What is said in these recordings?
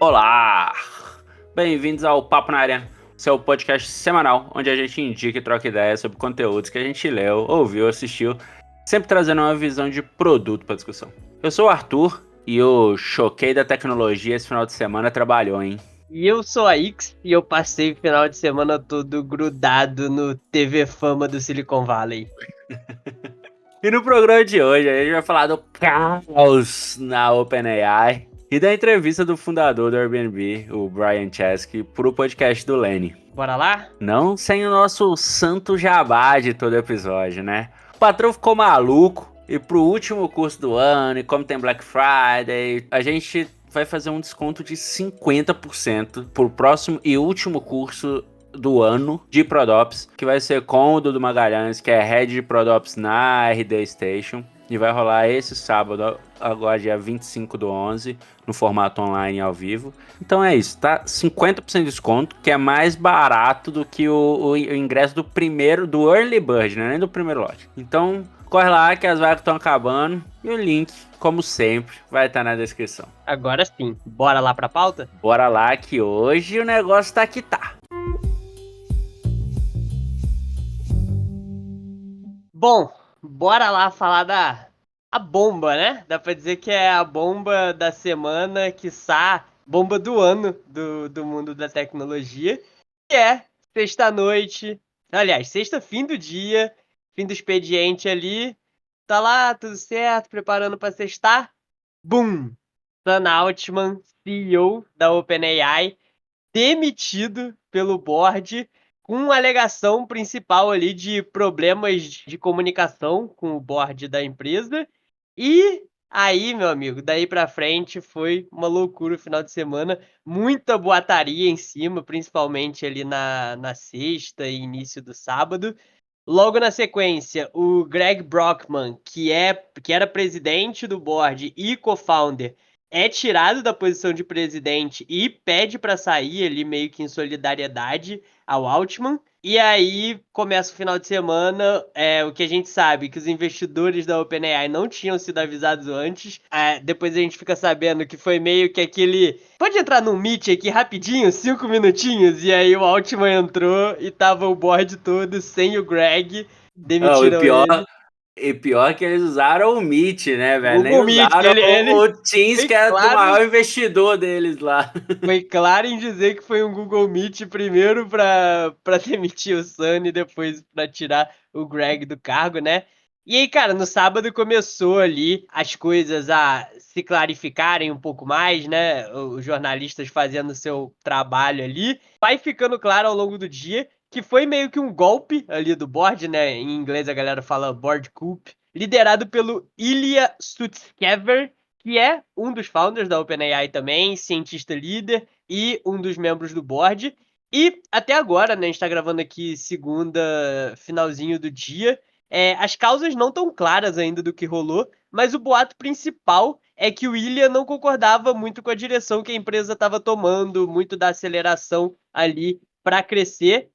Olá! Bem-vindos ao Papo na Arena, seu podcast semanal, onde a gente indica e troca ideias sobre conteúdos que a gente leu, ouviu, assistiu, sempre trazendo uma visão de produto para discussão. Eu sou o Arthur e o choquei da tecnologia esse final de semana trabalhou, hein? E eu sou a Ix e eu passei o final de semana todo grudado no TV Fama do Silicon Valley. E no programa de hoje a gente vai falar do caos na OpenAI e da entrevista do fundador do Airbnb, o Brian Chesky, pro podcast do Lenny. Bora lá? Não sem o nosso santo jabá de todo episódio, né? O patrão ficou maluco e pro último curso do ano, e como tem Black Friday, a gente vai fazer um desconto de 50% pro próximo e último curso do ano de Prodops, que vai ser com o Dudu Magalhães, que é Head de Prodops na RD Station. E vai rolar esse sábado, agora dia 25/11, no formato online ao vivo. Então é isso, tá? 50% de desconto, que é mais barato do que o ingresso do primeiro, do Early Bird, né? Nem do primeiro lote. Então, corre lá que as vagas estão acabando. E o link, como sempre, vai estar na descrição. Agora sim, bora lá pra pauta? Bora lá que hoje o negócio tá que tá. Bom, bora lá falar a bomba, né? Dá pra dizer que é a bomba da semana, quiçá bomba do ano do mundo da tecnologia, que é sexta-noite, aliás, sexta fim do dia, fim do expediente ali, tá lá, tudo certo, preparando pra sextar, bum! Sam Altman, CEO da OpenAI, demitido pelo board com alegação principal ali de problemas de comunicação com o board da empresa. E aí, meu amigo, daí pra frente foi uma loucura o final de semana, muita boataria em cima, principalmente ali na sexta e início do sábado. Logo na sequência, o Greg Brockman, que era presidente do board e co-founder, é tirado da posição de presidente e pede para sair ali meio que em solidariedade ao Altman. E aí começa o final de semana, o que a gente sabe, que os investidores da OpenAI não tinham sido avisados antes. Depois a gente fica sabendo que foi meio que aquele... Pode entrar num meet aqui rapidinho, 5 minutinhos? E aí o Altman entrou e tava o board todo sem o Greg, Oh, demitiram ele. e pior que eles usaram o Meet, né, O velho? Nem Google Meet, usaram o ele Teams, foi que é do claro maior investidor deles lá. Foi claro em dizer que foi um Google Meet primeiro para demitir o Sun e depois para tirar o Greg do cargo, né. E aí, cara, no sábado começou ali as coisas a se clarificarem um pouco mais, né, os jornalistas fazendo o seu trabalho ali. Vai ficando claro ao longo do dia que foi meio que um golpe ali do board, né, em inglês a galera fala board coup, liderado pelo Ilya Sutskever, que é um dos founders da OpenAI também, cientista líder e um dos membros do board. E até agora, né, a gente está gravando aqui segunda, finalzinho do dia, as causas não estão claras ainda do que rolou, mas o boato principal é que o William não concordava muito com a direção que a empresa estava tomando, muito da aceleração ali para crescer.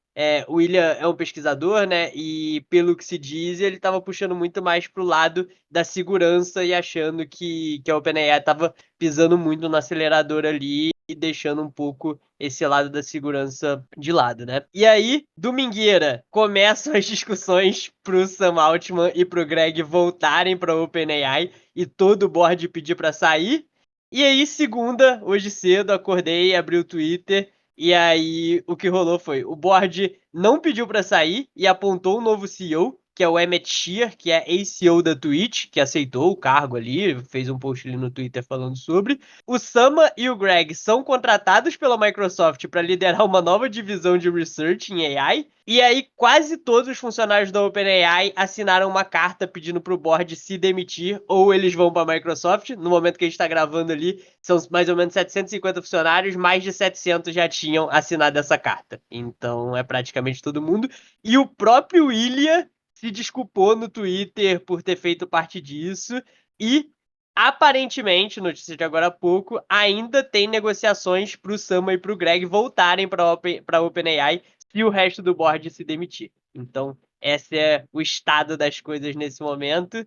O William é um pesquisador, né? E pelo que se diz, ele estava puxando muito mais para o lado da segurança e achando que a OpenAI estava pisando muito no acelerador ali e deixando um pouco esse lado da segurança de lado, né? E aí, domingueira, começam as discussões pro Sam Altman e pro Greg voltarem para a OpenAI e todo o board pedir para sair. E aí, segunda, hoje cedo, acordei, abri o Twitter e aí o que rolou foi, o board não pediu para sair e apontou um novo CEO, que é o Emmett Shear, que é ex-CEO da Twitch, que aceitou o cargo ali, fez um post ali no Twitter falando sobre. O Sama e o Greg são contratados pela Microsoft para liderar uma nova divisão de research em AI. E aí quase todos os funcionários da OpenAI assinaram uma carta pedindo para o board se demitir ou eles vão para a Microsoft. No momento que a gente está gravando ali, são mais ou menos 750 funcionários, mais de 700 já tinham assinado essa carta. Então é praticamente todo mundo. E o próprio Ilya se desculpou no Twitter por ter feito parte disso e aparentemente, notícia de agora há pouco, ainda tem negociações para o Sama e para o Greg voltarem para a OpenAI se o resto do board se demitir. Então, esse é o estado das coisas nesse momento.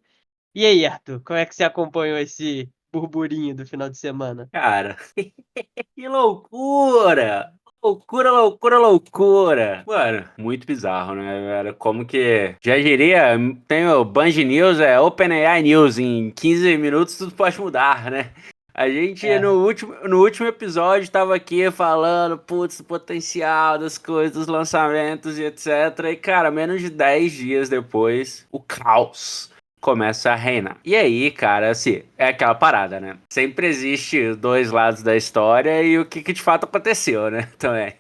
E aí, Arthur, como é que você acompanhou burburinho do final de semana? Cara, que loucura! Loucura, loucura, loucura! Mano, muito bizarro, né, velho? Como que. Já diria, tem o Band News, OpenAI News. Em 15 minutos tudo pode mudar, né? A gente É. no último episódio tava aqui falando, putz, do potencial das coisas, dos lançamentos e etc. E, cara, menos de 10 dias depois, o caos começa a reinar. E aí, cara, assim, é aquela parada, né? Sempre existe dois lados da história e o que de fato aconteceu, né? Também.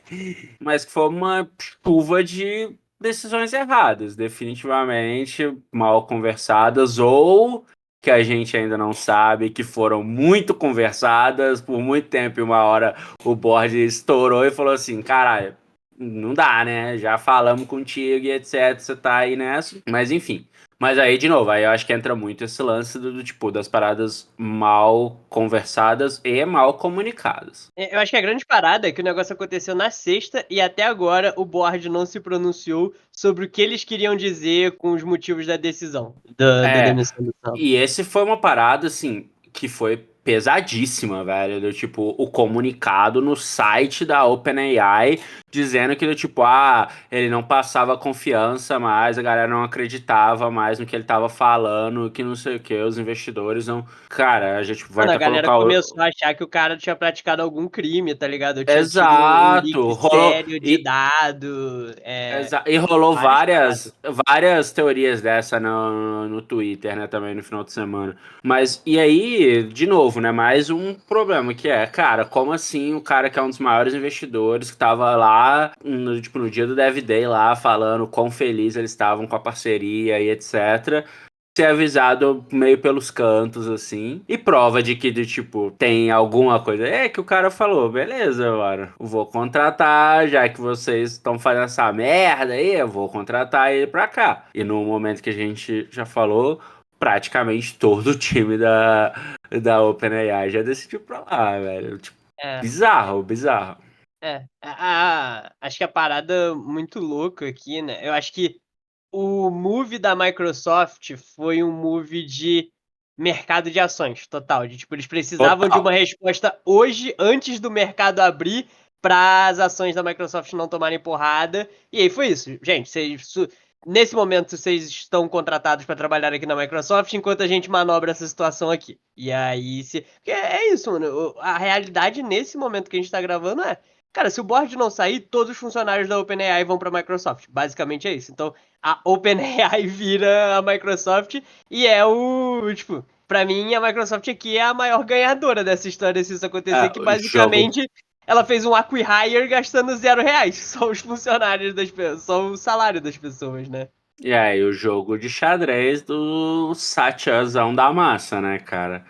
Mas que foi uma chuva de decisões erradas, definitivamente mal conversadas ou que a gente ainda não sabe, que foram muito conversadas por muito tempo e uma hora o board estourou e falou assim, caralho, não dá, né? Já falamos contigo e etc, você tá aí nessa. Mas enfim. Mas aí, de novo, aí eu acho que entra muito esse lance do tipo, das paradas mal conversadas e mal comunicadas. Eu acho que a grande parada é que o negócio aconteceu na sexta e até agora o board não se pronunciou sobre o que eles queriam dizer com os motivos da decisão da É, demissão do Sam. e esse foi uma parada, assim, que foi pesadíssima, velho. Do tipo, o comunicado no site da OpenAI dizendo que, do tipo, ele não passava confiança mais, a galera não acreditava mais no que ele tava falando, que não sei o que, os investidores não. Cara, a gente vai Mano, a até galera colocar o. começou a achar que o cara tinha praticado algum crime, tá ligado? Eu tinha tido um leak Exato, rolou. sério de dado, E rolou várias paradas. várias teorias dessa no Twitter, né, também no final de semana. Mas, e aí, de novo, né, mais um problema que é, cara, como assim o cara que é um dos maiores investidores, que tava lá, tipo, no dia do Dev Day lá, falando quão feliz eles estavam com a parceria e etc., ser avisado meio pelos cantos, assim. E prova de que, tipo, tem alguma coisa. É que o cara falou, beleza, mano, vou contratar, já que vocês estão fazendo essa merda aí, eu vou contratar ele pra cá. E no momento que a gente já falou, praticamente todo o time da OpenAI já decidiu pra lá, velho. Tipo, É, bizarro, bizarro. acho que a parada muito louca aqui, né? Eu acho que o move da Microsoft foi um move de mercado de ações, total. De, tipo, eles precisavam de Total. uma resposta hoje, antes do mercado abrir, para as ações da Microsoft não tomarem porrada. E aí foi isso. Gente, nesse momento vocês estão contratados para trabalhar aqui na Microsoft, enquanto a gente manobra essa situação aqui. E aí, porque é isso, mano. A realidade nesse momento que a gente tá gravando é. Cara, se o board não sair, todos os funcionários da OpenAI vão para a Microsoft. Basicamente é isso. Então, a OpenAI vira a Microsoft e é o, tipo, pra mim a Microsoft aqui é a maior ganhadora dessa história se isso acontecer, É, que o jogo. basicamente ela fez um acqui-hire gastando R$ 0, só os funcionários das pessoas, só o salário das pessoas, né? E aí, o jogo de xadrez do Satyazão da massa, né, cara?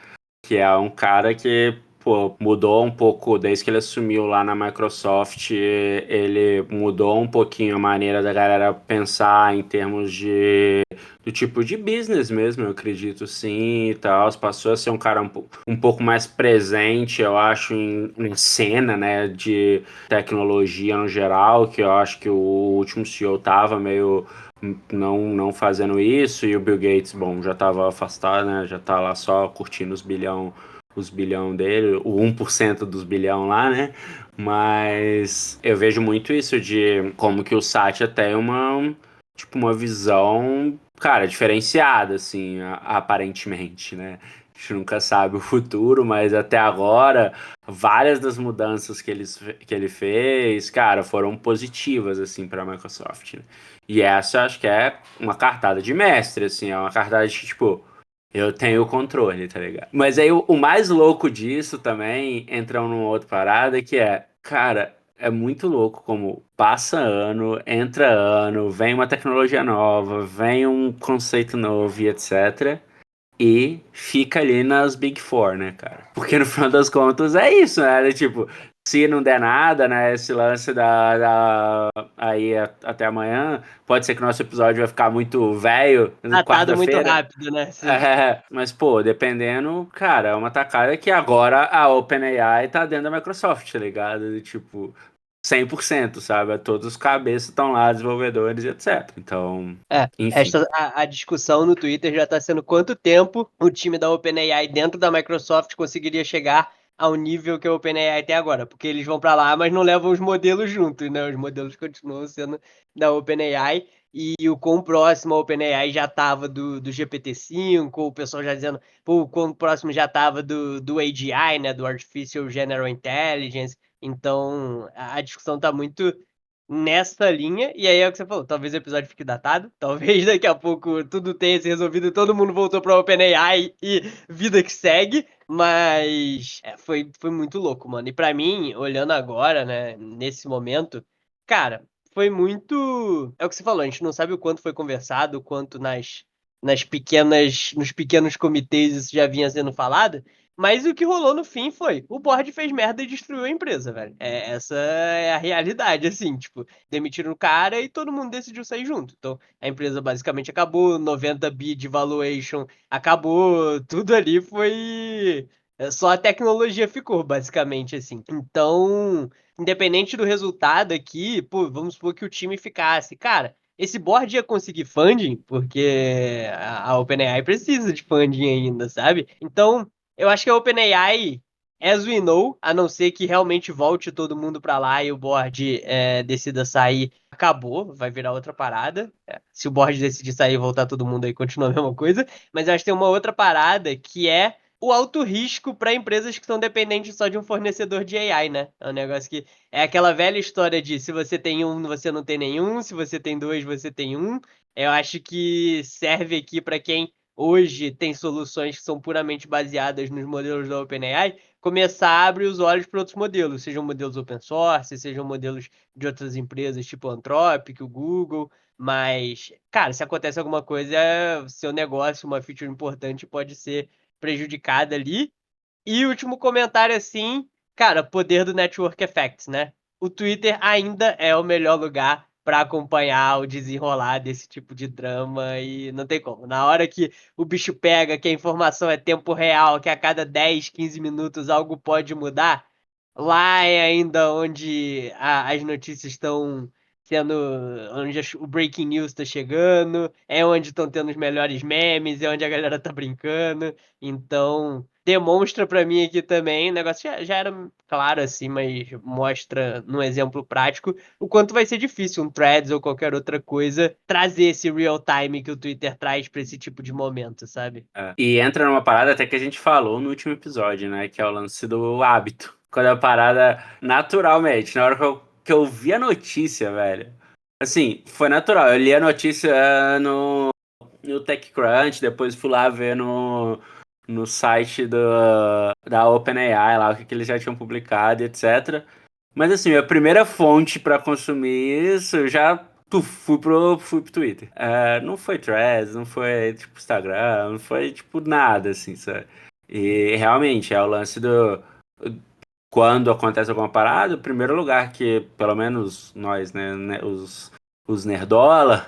Que é um cara que, pô, mudou um pouco desde que ele assumiu lá na Microsoft. Ele mudou um pouquinho a maneira da galera pensar em termos do tipo de business mesmo, eu acredito sim e tal. Passou a ser um cara um pouco mais presente, eu acho, em cena, né, de tecnologia no geral, que eu acho que o último CEO tava meio não fazendo isso, e o Bill Gates, bom, já estava afastado, né? Já tá lá só curtindo os bilhão dele, o 1% dos bilhão lá, né? Mas eu vejo muito isso de como que o Satya tem tipo, uma visão, cara, diferenciada, assim, aparentemente, né? A gente nunca sabe o futuro, mas até agora, várias das mudanças que ele fez, cara, foram positivas, assim, para a Microsoft, né? E essa acho que é uma cartada de mestre, assim, é uma cartada de tipo, eu tenho o controle, tá ligado? Mas aí o mais louco disso também entra numa outra parada que é, cara, é muito louco como passa ano, vem uma tecnologia nova, vem um conceito novo e etc. E fica ali nas Big Four, né, cara? Porque no final das contas é isso, né? Tipo, se não der nada, né? Esse lance aí até amanhã, pode ser que o nosso episódio vai ficar muito velho na Datado muito quarta-feira. rápido, né? Sim. Mas, pô, dependendo, cara, é uma tacada que agora a OpenAI tá dentro da Microsoft, tá ligado? Tipo, 100%, sabe? Todos os cabeças estão lá, desenvolvedores e etc. Então, enfim. A discussão no Twitter já está sendo quanto tempo o time da OpenAI dentro da Microsoft conseguiria chegar ao nível que a OpenAI tem agora, porque eles vão para lá, mas não levam os modelos juntos, né? Os modelos continuam sendo da OpenAI e o quão próximo a OpenAI já estava do GPT-5, o pessoal já dizendo, pô, o quão próximo já estava do AGI, né? Do Artificial General Intelligence. Então, a discussão está muito nessa linha, e aí é o que você falou, talvez o episódio fique datado, talvez daqui a pouco tudo tenha se resolvido e todo mundo voltou pra OpenAI e vida que segue, mas foi muito louco, mano. E pra mim, olhando agora, né, nesse momento, cara, foi muito. É o que você falou, a gente não sabe o quanto foi conversado, o quanto nos pequenos comitês isso já vinha sendo falado, mas o que rolou no fim foi, o board fez merda e destruiu a empresa, velho. Essa é a realidade, assim, tipo, demitiram o cara e todo mundo decidiu sair junto. Então, a empresa basicamente acabou, 90 bi de valuation acabou, tudo ali foi... Só a tecnologia ficou, basicamente, assim. Então, independente do resultado aqui, pô, vamos supor que o time ficasse. Cara, esse board ia conseguir funding, porque a OpenAI precisa de funding ainda, sabe? Então, eu acho que a OpenAI, as we know, a não ser que realmente volte todo mundo pra lá e o board decida sair, acabou, vai virar outra parada. Se o board decidir sair e voltar todo mundo aí, continua a mesma coisa. Mas eu acho que tem uma outra parada que é o alto risco para empresas que são dependentes só de um fornecedor de AI, né? É um negócio que é aquela velha história de se você tem um, você não tem nenhum, se você tem dois, você tem um. Eu acho que serve aqui para quem hoje tem soluções que são puramente baseadas nos modelos da OpenAI, começar a abrir os olhos para outros modelos, sejam modelos open source, sejam modelos de outras empresas, tipo a Anthropic, o Google, mas, cara, se acontece alguma coisa, seu negócio, uma feature importante pode ser prejudicada ali. E último comentário assim, cara, poder do network effects, né? O Twitter ainda é o melhor lugar para acompanhar o desenrolar desse tipo de drama e não tem como. Na hora que o bicho pega, que a informação é tempo real, que a cada 10, 15 minutos algo pode mudar, lá é ainda onde as notícias estão sendo, onde o breaking news está chegando, é onde estão tendo os melhores memes, é onde a galera tá brincando. Então, demonstra pra mim aqui também, o negócio já era claro assim, mas mostra num exemplo prático o quanto vai ser difícil um Threads ou qualquer outra coisa trazer esse real time que o Twitter traz pra esse tipo de momento, sabe? E entra numa parada até que a gente falou no último episódio, né? Que é o lance do hábito. Quando a parada, naturalmente, na hora que eu vi a notícia, velho. Assim, foi natural. Eu li a notícia no TechCrunch, depois fui lá ver no site da OpenAI, lá, o que eles já tinham publicado, etc. Mas assim, a primeira fonte para consumir isso, eu já fui pro Twitter. Não foi Threads, não foi tipo Instagram, não foi tipo nada, assim, sabe? E realmente é o lance do. Quando acontece alguma parada, o primeiro lugar que, pelo menos nós, né, os nerdola,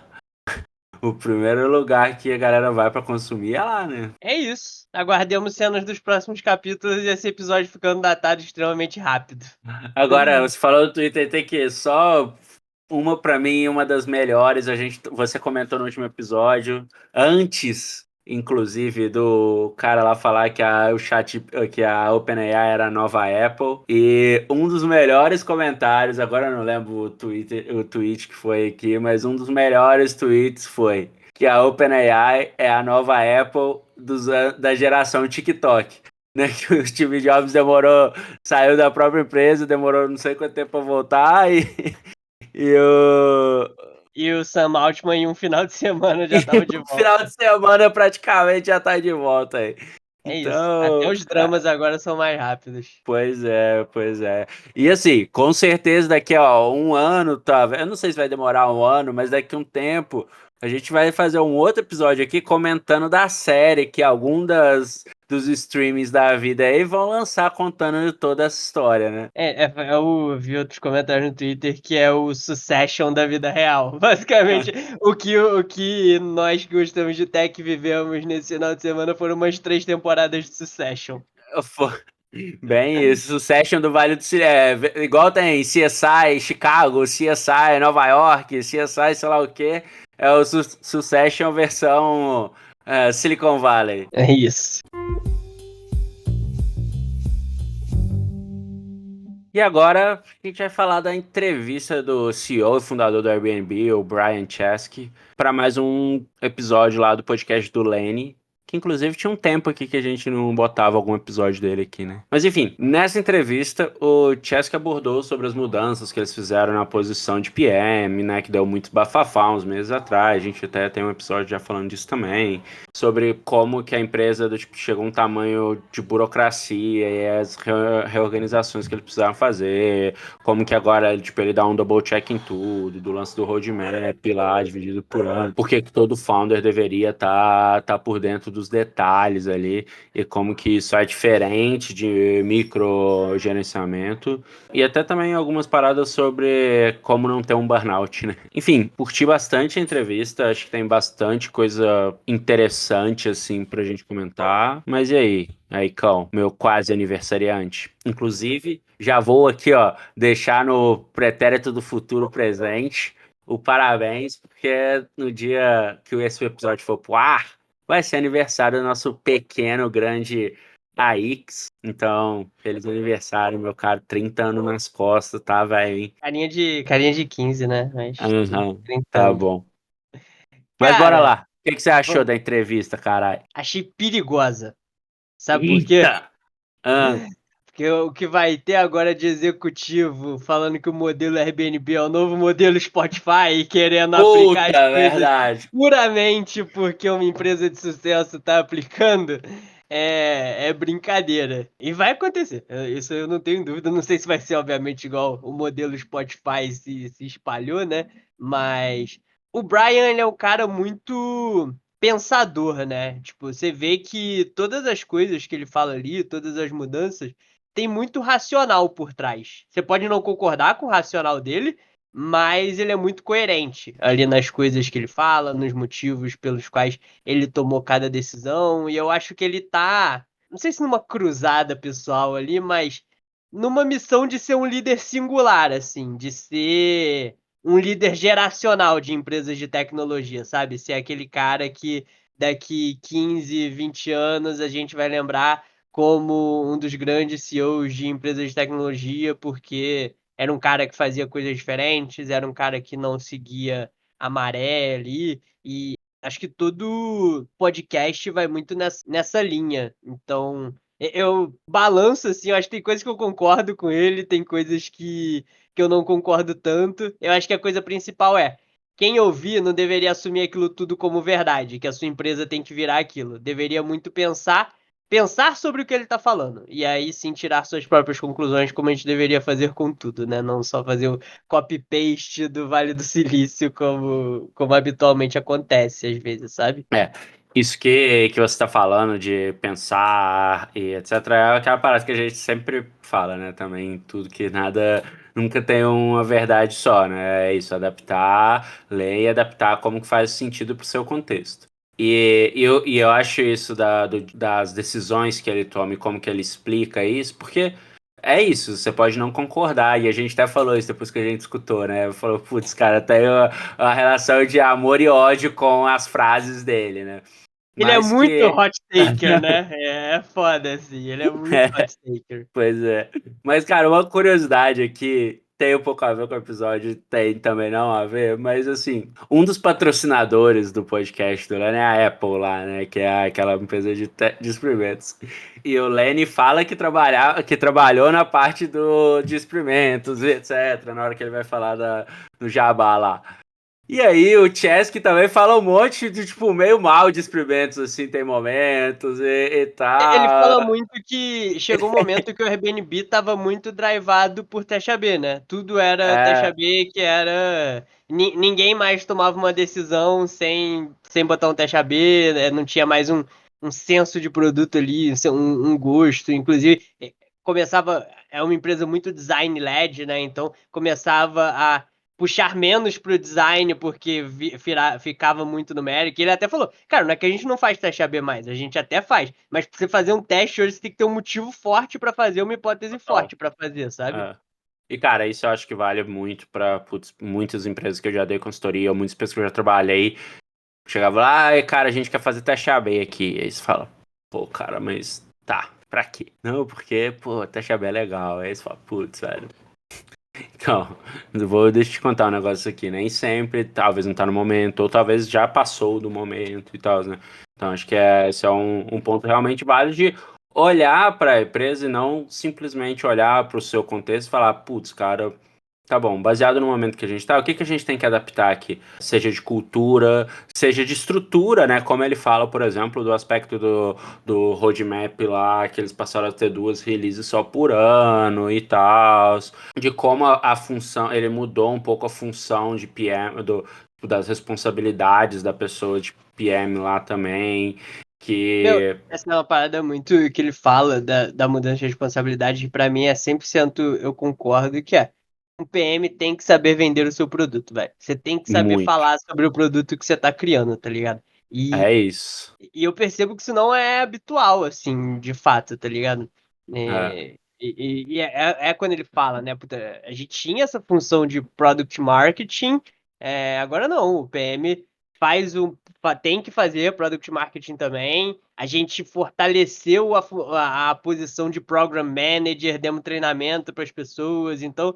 o primeiro lugar que a galera vai pra consumir é lá, né? É isso. Aguardemos cenas dos próximos capítulos e esse episódio ficando datado extremamente rápido. Agora, você falou do Twitter, tem que só uma pra mim, uma das melhores, você comentou no último episódio, antes, inclusive, do cara lá falar que a OpenAI era a nova Apple, e um dos melhores comentários, agora eu não lembro o tweet que foi aqui, mas um dos melhores tweets foi que a OpenAI é a nova Apple da geração TikTok. Né, que o Steve Jobs saiu da própria empresa, demorou não sei quanto tempo pra voltar e o. E o Sam Altman em um final de semana já E tava de no volta. final de semana praticamente já tá de volta aí. É isso. Até Então, os dramas agora são mais rápidos. pois é, pois é. E assim, com certeza daqui a um ano, tá? Eu não sei se vai demorar um ano, mas daqui a um tempo a gente vai fazer um outro episódio aqui comentando da série que dos streamings da vida aí vão lançar contando toda essa história, né? Eu vi outros comentários no Twitter que é o Succession da vida real. Basicamente, o que nós que gostamos de tech vivemos nesse final de semana foram umas 3 temporadas de Succession. Bem isso, Succession do Vale do Silício. Igual tem CSI Chicago, CSI Nova York, CSI sei lá o que. É o Succession versão Silicon Valley. É isso. E agora a gente vai falar da entrevista do CEO e fundador do Airbnb, o Brian Chesky, para mais um episódio lá do podcast do Lenny. Que inclusive tinha um tempo aqui que a gente não botava algum episódio dele aqui, né? Mas enfim, nessa entrevista o Chesky abordou sobre as mudanças que eles fizeram na posição de PM, né? Que deu muito bafafá uns meses atrás. A gente até tem um episódio já falando disso também. Sobre como que a empresa chegou a um tamanho de burocracia e as reorganizações que eles precisavam fazer, como que agora ele dá um double check em tudo, do lance do roadmap lá, dividido por ano, porque que todo founder deveria tá por dentro dos detalhes ali, e como que isso é diferente de micro gerenciamento, e até também algumas paradas sobre como não ter um burnout, né? Enfim, curti bastante a entrevista, acho que tem bastante coisa interessante, assim, pra gente comentar. Mas e aí? Aí, Cão, meu quase aniversariante. Inclusive, já vou aqui, ó, deixar no pretérito do futuro presente o parabéns, porque no dia que esse episódio for pro ar, vai ser aniversário do nosso pequeno, grande AX. Então, feliz aniversário, meu caro. 30 anos nas costas, tá, velho? Carinha de 15, né? Mas Aham, 30 tá anos. bom. Mas bora Cara, lá. O que você achou bom, da entrevista, caralho? achei perigosa. Sabe por quê? Eita! Ah, Porque o que vai ter agora de executivo falando que o modelo Airbnb é o novo modelo Spotify e querendo aplicar as puta, coisas verdade. puramente porque uma empresa de sucesso está aplicando, é brincadeira. E vai acontecer. Isso eu não tenho dúvida. Não sei se vai ser, obviamente, igual o modelo Spotify se espalhou, né? Mas o Brian, ele é um cara muito pensador, né? Tipo, você vê que todas as coisas que ele fala ali, todas as mudanças, tem muito racional por trás. Você pode não concordar com o racional dele, mas ele é muito coerente ali nas coisas que ele fala, nos motivos pelos quais ele tomou cada decisão. E eu acho que ele tá, não sei se numa cruzada pessoal ali, mas numa missão de ser um líder singular, assim, de ser um líder geracional de empresas de tecnologia, sabe? Ser aquele cara que daqui 15, 20 anos a gente vai lembrar como um dos grandes CEOs de empresas de tecnologia, porque era um cara que fazia coisas diferentes, era um cara que não seguia a maré ali, e acho que todo podcast vai muito nessa linha. Então, eu balanço, assim, eu acho que tem coisas que eu concordo com ele, tem coisas que eu não concordo tanto. Eu acho que a coisa principal é, quem ouvir não deveria assumir aquilo tudo como verdade, que a sua empresa tem que virar aquilo. Deveria muito pensar sobre o que ele está falando. E aí sim tirar suas próprias conclusões, como a gente deveria fazer com tudo, né? Não só fazer o copy-paste do Vale do Silício, como habitualmente acontece às vezes, sabe? É, isso que você tá falando de pensar e etc. É aquela parada que a gente sempre fala, né? Também tudo que nada nunca tem uma verdade só, né? É isso, adaptar, ler e adaptar como que faz sentido pro seu contexto. E eu acho isso das decisões que ele toma e como que ele explica isso, porque é isso, você pode não concordar, e a gente até falou isso depois que a gente escutou, né? Falou, putz, cara, tem uma relação de amor e ódio com as frases dele, né? Ele é Mas muito que. hot taker, né? É foda, assim. Ele é muito hot taker. Pois é. Mas, cara, uma curiosidade aqui, tem um pouco a ver com o episódio, tem também não a ver, mas assim, um dos patrocinadores do podcast do Lenny é a Apple lá, né? Que é aquela empresa de experimentos. E o Lenny fala que trabalhou na parte de experimentos, e etc., na hora que ele vai falar do Jabá lá. E aí, o Chesky também fala um monte de, tipo, meio mal de experimentos, assim, tem momentos e Ele tal. fala muito que chegou um momento que o Airbnb estava muito drivado por Taxa B, né? Tudo era Taxa É, B, que era ninguém mais tomava uma decisão sem botar um Taxa B, né? Não tinha mais um senso de produto ali, um gosto. Inclusive, começava. É uma empresa muito design-led, né? Então começava a puxar menos pro design porque ficava muito numérico. E ele até falou, cara, não é que a gente não faz teste AB mais, a gente até faz, mas pra você fazer um teste hoje você tem que ter um motivo forte pra fazer, uma hipótese Total. forte pra fazer, sabe? É. E, cara, isso eu acho que vale muito pra muitas empresas que eu já dei consultoria, ou muitas pessoas que eu já trabalhei. Chegava lá, ai, cara, a gente quer fazer teste AB aqui. E aí você fala, pô, cara, mas tá, pra quê? Não, porque, pô, teste AB é legal. Aí você fala, putz, velho. Então, deixa eu te contar um negócio aqui. Nem sempre, talvez não tá no momento, ou talvez já passou do momento e tal, né? Então, acho que esse é um ponto realmente válido de olhar para a empresa e não simplesmente olhar para o seu contexto e falar, putz, cara, tá bom, baseado no momento que a gente tá, o que que a gente tem que adaptar aqui? Seja de cultura, seja de estrutura, né? Como ele fala, por exemplo, do aspecto do roadmap lá, que eles passaram a ter 2 releases só por ano e tal, de como a função, ele mudou um pouco a função de PM, das responsabilidades da pessoa de PM lá também, Meu, que essa é uma parada muito que ele fala da mudança de responsabilidade, que pra mim é 100% eu concordo, que é um PM tem que saber vender o seu produto, velho. Você tem que saber muito. falar sobre o produto que você tá criando, tá ligado? E, É isso. e eu percebo que isso não é habitual, assim, de fato, tá ligado? É, É quando ele fala, né? Puta, a gente tinha essa função de product marketing, agora não, o PM tem que fazer product marketing também. A gente fortaleceu a posição de program manager, demos treinamento para as pessoas. Então,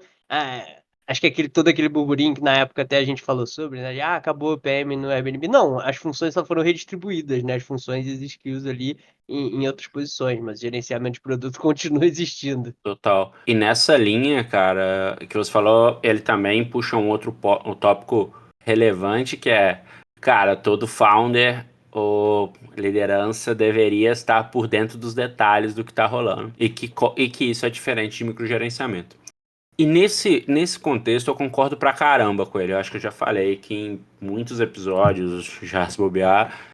acho que todo aquele burburinho que na época até a gente falou sobre, né? Acabou o PM no Airbnb. Não, as funções só foram redistribuídas, né? As funções e as skills ali em outras posições, mas gerenciamento de produto continua existindo. total. E nessa linha, cara, que você falou, ele também puxa um tópico relevante que é, cara, todo founder ou liderança deveria estar por dentro dos detalhes do que tá rolando. E que isso é diferente de microgerenciamento. E nesse contexto eu concordo pra caramba com ele. Eu acho que eu já falei aqui em muitos episódios, já se bobear,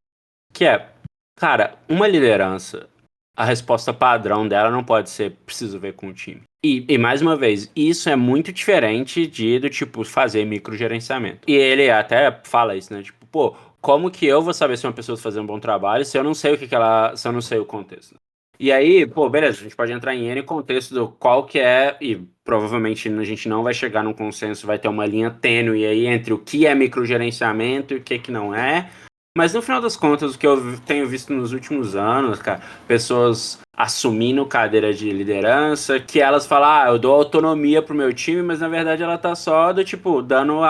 que é, cara, uma liderança, a resposta padrão dela não pode ser preciso ver com o time. E mais uma vez, isso é muito diferente do tipo fazer microgerenciamento. E ele até fala isso, né? Tipo, pô, como que eu vou saber se uma pessoa está fazendo um bom trabalho se eu não sei se eu não sei o contexto? E aí, pô, beleza, a gente pode entrar em N contexto do qual que é, e provavelmente a gente não vai chegar num consenso, vai ter uma linha tênue aí entre o que é microgerenciamento e o que não é. Mas no final das contas, o que eu tenho visto nos últimos anos, cara, pessoas assumindo cadeira de liderança, que elas falam, eu dou autonomia pro meu time, mas na verdade ela tá só do tipo, dando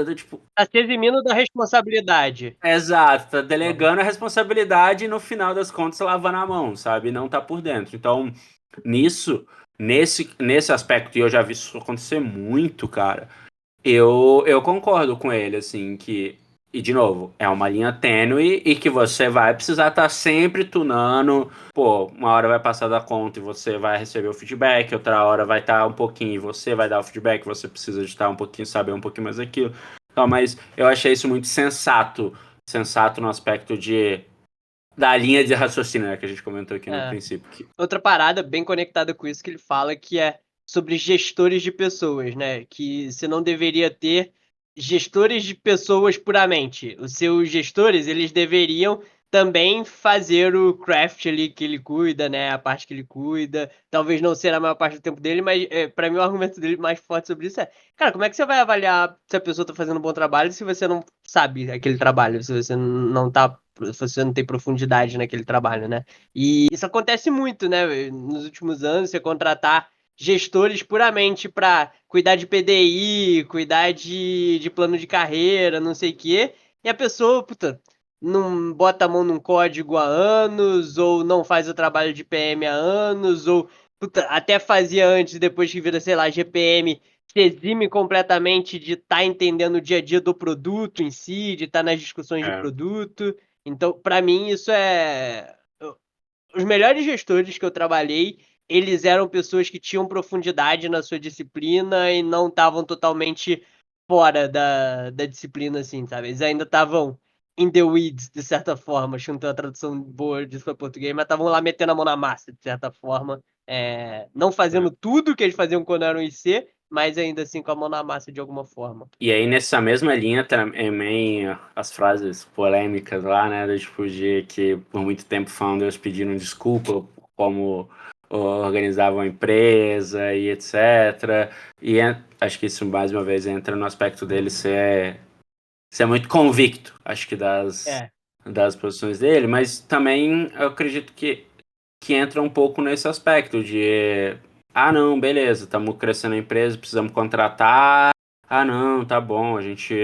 do tipo, Tá se eximindo da responsabilidade. exato, tá delegando a responsabilidade e no final das contas lavando a mão, sabe? Não tá por dentro. Então, nisso, nesse aspecto, e eu já vi isso acontecer muito, cara. Eu concordo com ele, assim, que. E, de novo, é uma linha tênue e que você vai precisar estar sempre tunando. Pô, uma hora vai passar da conta e você vai receber o feedback, outra hora vai estar um pouquinho e você vai dar o feedback, você precisa de estar um pouquinho, saber um pouquinho mais daquilo. Então, mas eu achei isso muito sensato. Sensato no aspecto da linha de raciocínio, né, que a gente comentou aqui no É. princípio. Outra parada bem conectada com isso que ele fala que é sobre gestores de pessoas, né? Que você não deveria ter gestores de pessoas puramente. Os seus gestores, eles deveriam também fazer o craft ali que ele cuida, né? A parte que ele cuida. Talvez não seja a maior parte do tempo dele, mas para mim o argumento dele mais forte sobre isso é, cara, como é que você vai avaliar se a pessoa tá fazendo um bom trabalho se você não sabe aquele trabalho, se você não tá, se você não tem profundidade naquele trabalho, né? E isso acontece muito, né? Nos últimos anos, você contratar gestores puramente para cuidar de PDI, cuidar de plano de carreira, não sei o quê, e a pessoa, puta, não bota a mão num código há anos, ou não faz o trabalho de PM há anos, ou puta, até fazia antes, depois que vira, sei lá, GPM, se exime completamente de estar entendendo o dia a dia do produto em si, de estar nas discussões de É, produto. Então, para mim, isso é os melhores gestores que eu trabalhei, eles eram pessoas que tinham profundidade na sua disciplina e não estavam totalmente fora da disciplina, assim, sabe? Eles ainda estavam in the weeds, de certa forma. Acho que não tem uma tradução boa disso para português, mas estavam lá metendo a mão na massa, de certa forma. Não é. fazendo tudo que eles faziam quando eram IC, mas ainda assim com a mão na massa de alguma forma. E aí, nessa mesma linha, também as frases polêmicas lá, né? Tipo, de que por muito tempo founders pediram desculpa por como organizavam a empresa e etc. E acho que isso, mais uma vez, entra no aspecto dele ser muito convicto, acho que É, das posições dele, mas também eu acredito que entra um pouco nesse aspecto de, ah, não, beleza, estamos crescendo a empresa, precisamos contratar. Ah, não, tá bom, a gente,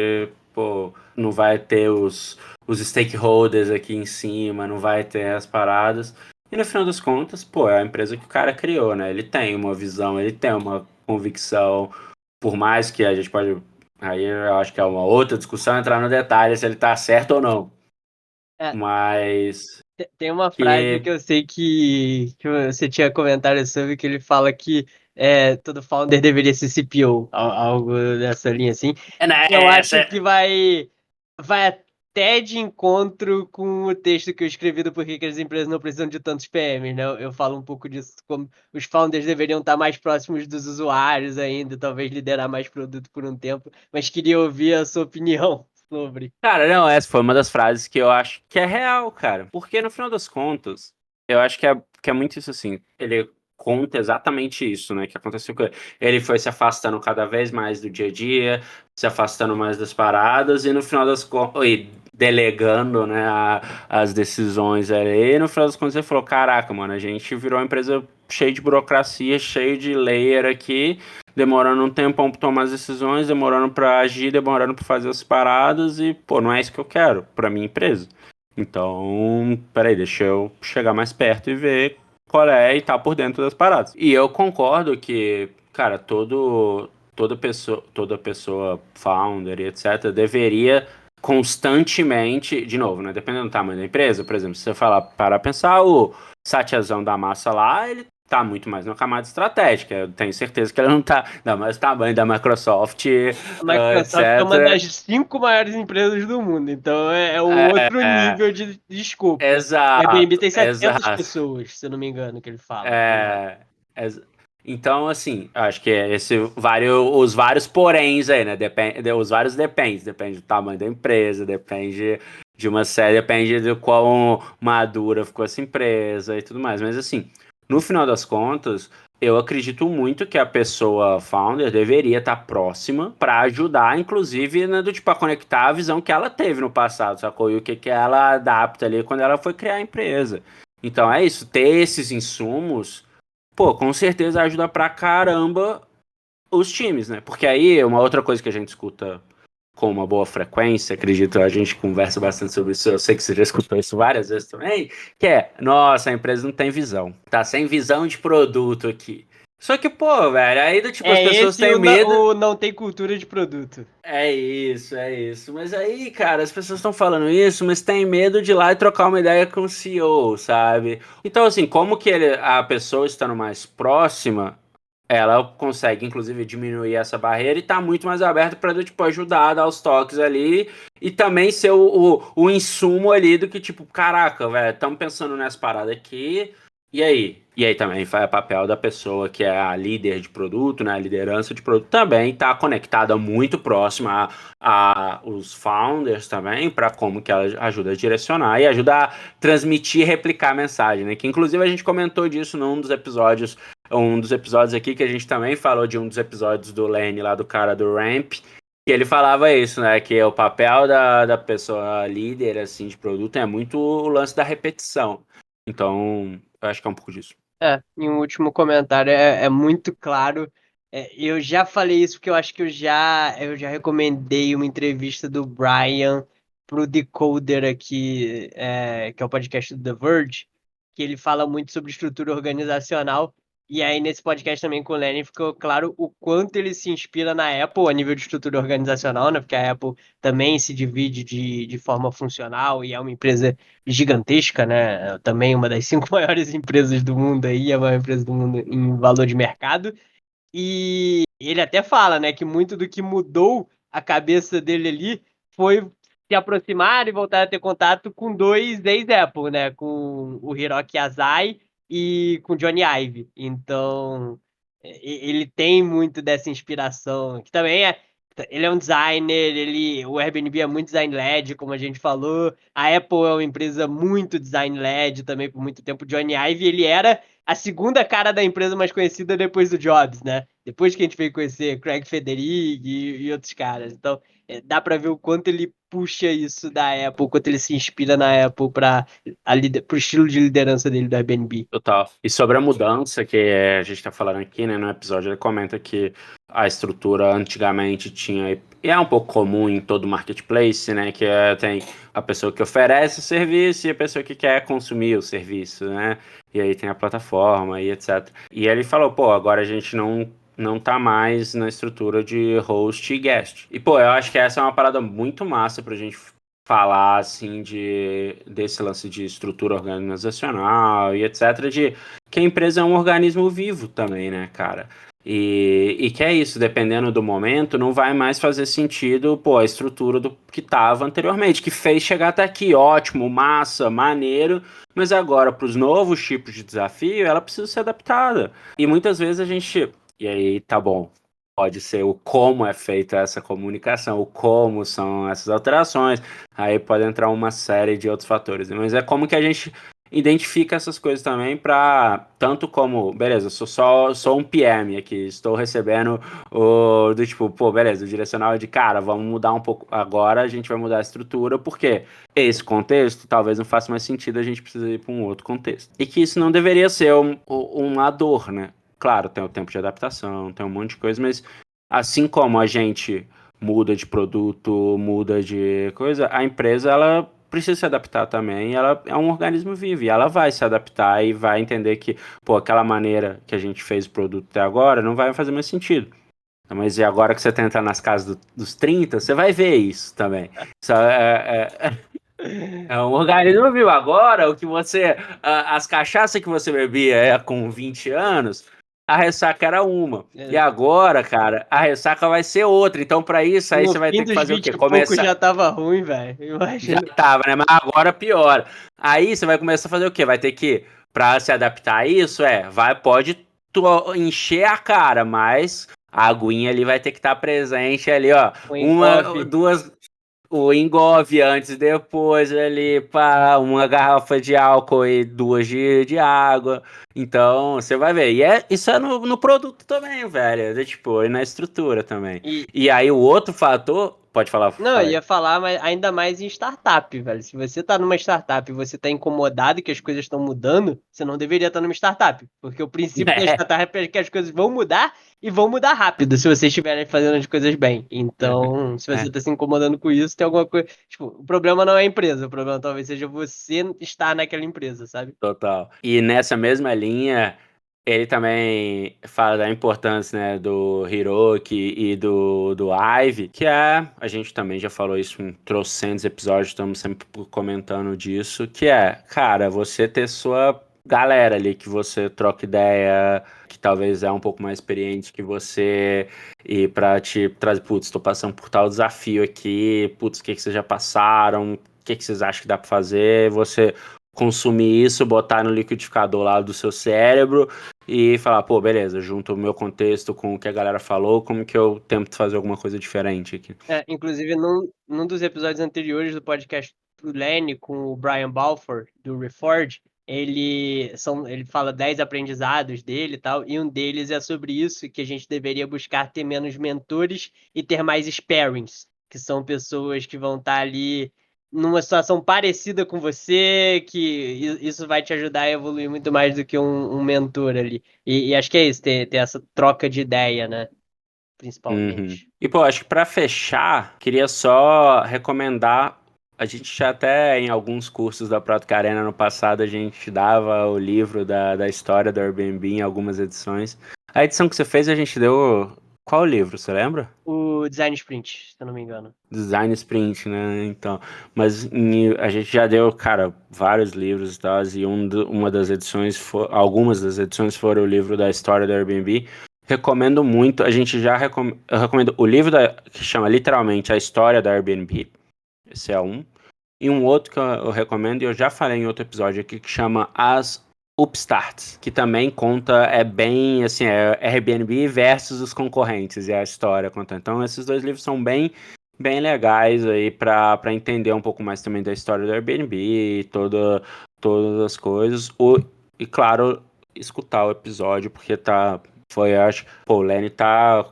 pô, não vai ter os stakeholders aqui em cima, não vai ter as paradas. E no final das contas, pô, é a empresa que o cara criou, né? Ele tem uma visão, ele tem uma convicção, por mais que a gente pode. Aí eu acho que é uma outra discussão entrar no detalhe se ele tá certo ou não. é, Mas tem uma frase que que eu sei que você tinha comentário sobre, que ele fala que todo founder deveria ser CPO, algo dessa linha assim. é Eu nessa. acho que vai até de encontro com o texto que eu escrevi do porquê que as empresas não precisam de tantos PMs, né? Eu falo um pouco disso, como os founders deveriam estar mais próximos dos usuários ainda, talvez liderar mais produto por um tempo, mas queria ouvir a sua opinião sobre. Cara, não, essa foi uma das frases que eu acho que é real, cara. Porque no final das contas, eu acho que é muito isso assim. Ele conta exatamente isso, né? Que aconteceu com ele. Ele foi se afastando cada vez mais do dia a dia, se afastando mais das paradas, e no final das contas, e delegando, né, as decisões ali. E no final das contas, ele falou: Caraca, mano, a gente virou uma empresa cheia de burocracia, cheio de layer aqui, demorando um tempão pra tomar as decisões, demorando pra agir, demorando pra fazer as paradas e, pô, não é isso que eu quero pra minha empresa. Então, peraí, deixa eu chegar mais perto e ver qual é e tá por dentro das paradas. E eu concordo que, cara, toda pessoa founder e etc, deveria constantemente, de novo, né, dependendo do tamanho da empresa, por exemplo, se você falar para pensar o Satyazão da massa lá, ele tá muito mais na camada estratégica. Eu tenho certeza que ele não tá, ainda mais o tamanho da Microsoft, A Microsoft é uma etc. das 5 maiores empresas do mundo, então é um outro É, nível de escopo. O Airbnb exato, tem 700 exato. pessoas, se eu não me engano, que ele fala. É, ex- então, assim, acho que os vários poréns aí, né? Os vários depende do tamanho da empresa, depende de uma série, depende de quão madura ficou essa empresa e tudo mais. Mas, assim, no final das contas, eu acredito muito que a pessoa founder deveria estar próxima para ajudar, inclusive, né, do tipo, a conectar a visão que ela teve no passado, sacou? E o que que ela adapta ali quando ela foi criar a empresa. Então é isso, ter esses insumos, pô, com certeza ajuda pra caramba os times, né? Porque aí uma outra coisa que a gente escuta com uma boa frequência, acredito, a gente conversa bastante sobre isso, eu sei que você já escutou isso várias vezes também, que é, nossa, a empresa não tem visão, tá sem visão de produto aqui. Só que, pô, velho, aí do tipo, as É pessoas esse têm medo. o não tem cultura de produto. É isso, é isso. Mas aí, cara, as pessoas estão falando isso, mas tem medo de ir lá e trocar uma ideia com o CEO, sabe? Então, assim, como que a pessoa estando mais próxima, ela consegue, inclusive, diminuir essa barreira e tá muito mais aberta para, tipo, ajudar a dar os toques ali e também ser o insumo ali do que, tipo, caraca, velho, estamos pensando nessa parada aqui, e aí? E aí também faz papel da pessoa que é a líder de produto, né, a liderança de produto, também tá conectada muito próxima a os founders também, para como que ela ajuda a direcionar e ajuda a transmitir e replicar a mensagem, né? Que inclusive a gente comentou disso num dos episódios, um dos episódios aqui que a gente também falou de um dos episódios do Lenny lá do cara do Ramp, que ele falava isso, né? Que o papel da pessoa líder, assim, de produto é muito o lance da repetição. Então, eu acho que é um pouco disso. Em um último comentário, é muito claro. Eu já falei isso porque eu acho que eu já recomendei uma entrevista do Brian pro Decoder aqui, que é o podcast do The Verge, que ele fala muito sobre estrutura organizacional. E aí, nesse podcast também com o Lenny, ficou claro o quanto ele se inspira na Apple a nível de estrutura organizacional, né? Porque a Apple também se divide de forma funcional e é uma empresa gigantesca, né? Também uma das 5 maiores empresas do mundo aí, a maior empresa do mundo em valor de mercado. E ele até fala, né, que muito do que mudou a cabeça dele ali foi se aproximar e voltar a ter contato com dois ex-Apple, né? Com o Hiroki Yazai e com o Johnny Ive. Então, Ele tem muito dessa inspiração, que também ele é um designer, o Airbnb é muito design-led, como a gente falou. A Apple é uma empresa muito design-led também por muito tempo. O Johnny Ive, ele era a segunda cara da empresa mais conhecida depois do Jobs, né? Depois que a gente veio conhecer Craig Federighi e outros caras. Então, dá pra ver o quanto ele puxa isso da Apple, o quanto ele se inspira na Apple pro estilo de liderança dele do Airbnb. Total. E sobre a mudança que a gente está falando aqui, né, no episódio, ele comenta que a estrutura antigamente tinha, e é um pouco comum em todo marketplace, né, que tem a pessoa que oferece o serviço e a pessoa que quer consumir o serviço, né, e aí tem a plataforma e etc. E ele falou, pô, agora a gente não tá mais na estrutura de host e guest. E, pô, eu acho que essa é uma parada muito massa pra gente falar assim desse lance de estrutura organizacional e etc, de que a empresa é um organismo vivo também, né, cara? E que é isso, dependendo do momento, não vai mais fazer sentido, pô, a estrutura do que estava anteriormente, que fez chegar até aqui, ótimo, massa, maneiro, mas agora, para os novos tipos de desafio, ela precisa ser adaptada. E muitas vezes a gente. E aí, tá bom, pode ser o como é feita essa comunicação, o como são essas alterações, aí pode entrar uma série de outros fatores, né? Mas é como que a gente identifica essas coisas também para tanto como, beleza, sou um PM aqui, estou recebendo o do tipo, pô, beleza, o direcional é de cara, vamos mudar um pouco agora, a gente vai mudar a estrutura, porque esse contexto talvez não faça mais sentido, a gente precisa ir para um outro contexto. E que isso não deveria ser uma dor, né? Claro, tem o tempo de adaptação, tem um monte de coisa, mas assim como a gente muda de produto, muda de coisa, a empresa ela precisa se adaptar também. Ela é um organismo vivo e ela vai se adaptar e vai entender que, pô, aquela maneira que a gente fez o produto até agora não vai fazer mais sentido. Mas e agora que você tá entrando nas casas dos 30, você vai ver isso também. Isso é um organismo vivo. Agora, o que você. As cachaças que você bebia com 20 anos, a ressaca era uma. E agora, cara, a ressaca vai ser outra. Então, para isso, aí No você vai fim ter que dos fazer o 20 quê? e pouco Começar. já tava ruim, velho. Já Imagina. tava, né? Mas agora piora. Aí você vai começar a fazer o quê? Vai ter que, pra se adaptar a isso, pode encher a cara, mas a aguinha ali vai ter que estar presente ali, ó. O Uma, Engove. duas, o engove antes e depois ali, pá, uma garrafa de álcool e duas de água. Então, você vai ver. Isso é no produto também, velho. Tipo, e na estrutura também. E, E aí o outro fator. Pode falar, não, eu fala aí. ia falar, mas ainda mais em startup, velho. Se você tá numa startup e você tá incomodado que as coisas estão mudando, você não deveria estar numa startup. Porque o princípio da startup é que as coisas vão mudar e vão mudar rápido, se vocês estiverem fazendo as coisas bem. Então, se você É. tá se incomodando com isso, tem alguma coisa. Tipo, o problema não é a empresa, o problema talvez seja você estar naquela empresa, sabe? Total. E nessa mesma linha, ele também fala da importância, né, do Hiroki e do Ive, que a gente também já falou isso em trocentos episódios, estamos sempre comentando disso, que cara, você ter sua galera ali, que você troca ideia, que talvez é um pouco mais experiente que você, e pra te trazer, putz, tô passando por tal desafio aqui, putz, o que vocês já passaram, o que vocês acham que dá pra fazer, você consumir isso, botar no liquidificador lá do seu cérebro e falar, pô, beleza, junto o meu contexto com o que a galera falou, como que eu tento fazer alguma coisa diferente aqui. Inclusive, num dos episódios anteriores do podcast do Lenny com o Brian Balfour, do Reforge, ele fala 10 aprendizados dele e tal, e um deles é sobre isso, que a gente deveria buscar ter menos mentores e ter mais sparings, que são pessoas que vão estar ali numa situação parecida com você, que isso vai te ajudar a evoluir muito mais do que um mentor ali. E acho que é isso, ter essa troca de ideia, né? Uhum. Principalmente. E, pô, acho que pra fechar, queria só recomendar. A gente já até em alguns cursos da Prática Arena no passado, a gente dava o livro da história do Airbnb em algumas edições. A edição que você fez, a gente deu. Qual livro, você lembra? O Design Sprint, se eu não me engano. Design Sprint, né? Então, mas a gente já deu, cara, vários livros e tal, e uma das edições, algumas das edições foram o livro da história do Airbnb. Recomendo muito, a gente já eu recomendo o livro que chama literalmente A História da Airbnb, esse é um, e um outro que eu recomendo, e eu já falei em outro episódio aqui, que chama Upstart, que também conta, é bem, assim, é Airbnb versus os concorrentes, e a história conta. Então, esses dois livros são bem legais aí para entender um pouco mais também da história do Airbnb, todas as coisas. E, claro, escutar o episódio, porque acho, pô, o Lenny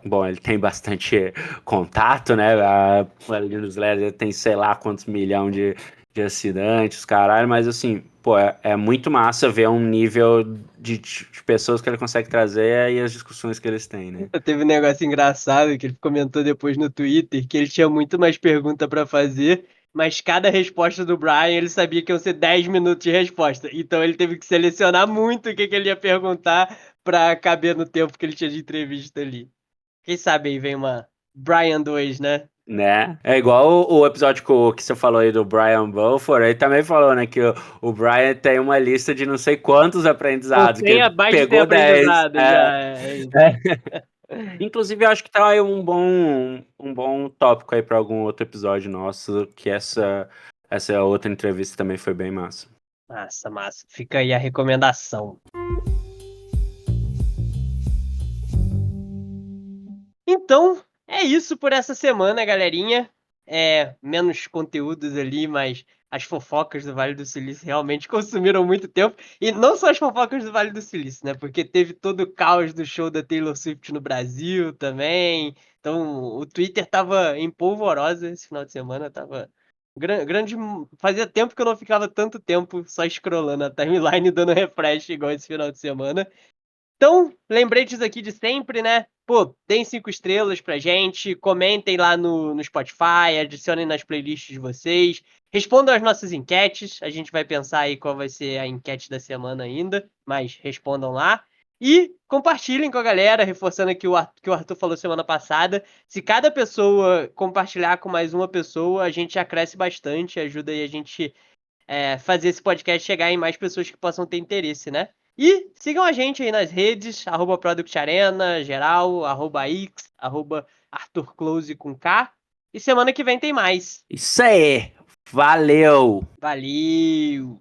bom, ele tem bastante contato, né? A newsletter tem sei lá quantos milhões de assinantes, caralho, mas assim, pô, é muito massa ver um nível de pessoas que ele consegue trazer e as discussões que eles têm, né? Teve um negócio engraçado que ele comentou depois no Twitter, que ele tinha muito mais pergunta pra fazer, mas cada resposta do Brian ele sabia que iam ser 10 minutos de resposta. Então ele teve que selecionar muito o que ele ia perguntar pra caber no tempo que ele tinha de entrevista ali. Quem sabe aí vem uma Brian 2, né? Né? É igual o episódio que você falou aí do Brian Balfour, ele também falou, né, que o Brian tem uma lista de não sei quantos Ou aprendizados, que tem ele mais de 100 pegou 10. aprendizado já. É isso. Inclusive, eu acho que tá aí um bom tópico aí para algum outro episódio nosso, que essa outra entrevista também foi bem massa. Massa, massa. Fica aí a recomendação. Então, é isso por essa semana, galerinha. Menos conteúdos ali, mas as fofocas do Vale do Silício realmente consumiram muito tempo. E não só as fofocas do Vale do Silício, né? Porque teve todo o caos do show da Taylor Swift no Brasil também. Então, o Twitter tava em polvorosa esse final de semana. Tava grande. Fazia tempo que eu não ficava tanto tempo só scrollando a timeline e dando refresh igual esse final de semana. Então, lembretes aqui de sempre, né? Pô, deem 5 estrelas pra gente, comentem lá no Spotify, adicionem nas playlists de vocês, respondam as nossas enquetes, a gente vai pensar aí qual vai ser a enquete da semana ainda, mas respondam lá. E compartilhem com a galera, reforçando aqui o que o Arthur falou semana passada. Se cada pessoa compartilhar com mais uma pessoa, a gente já cresce bastante, ajuda aí a gente fazer esse podcast chegar em mais pessoas que possam ter interesse, né? E sigam a gente aí nas redes, @ProductArena, geral, @X, @ArthurClose com K. E semana que vem tem mais. Isso aí! Valeu! Valeu!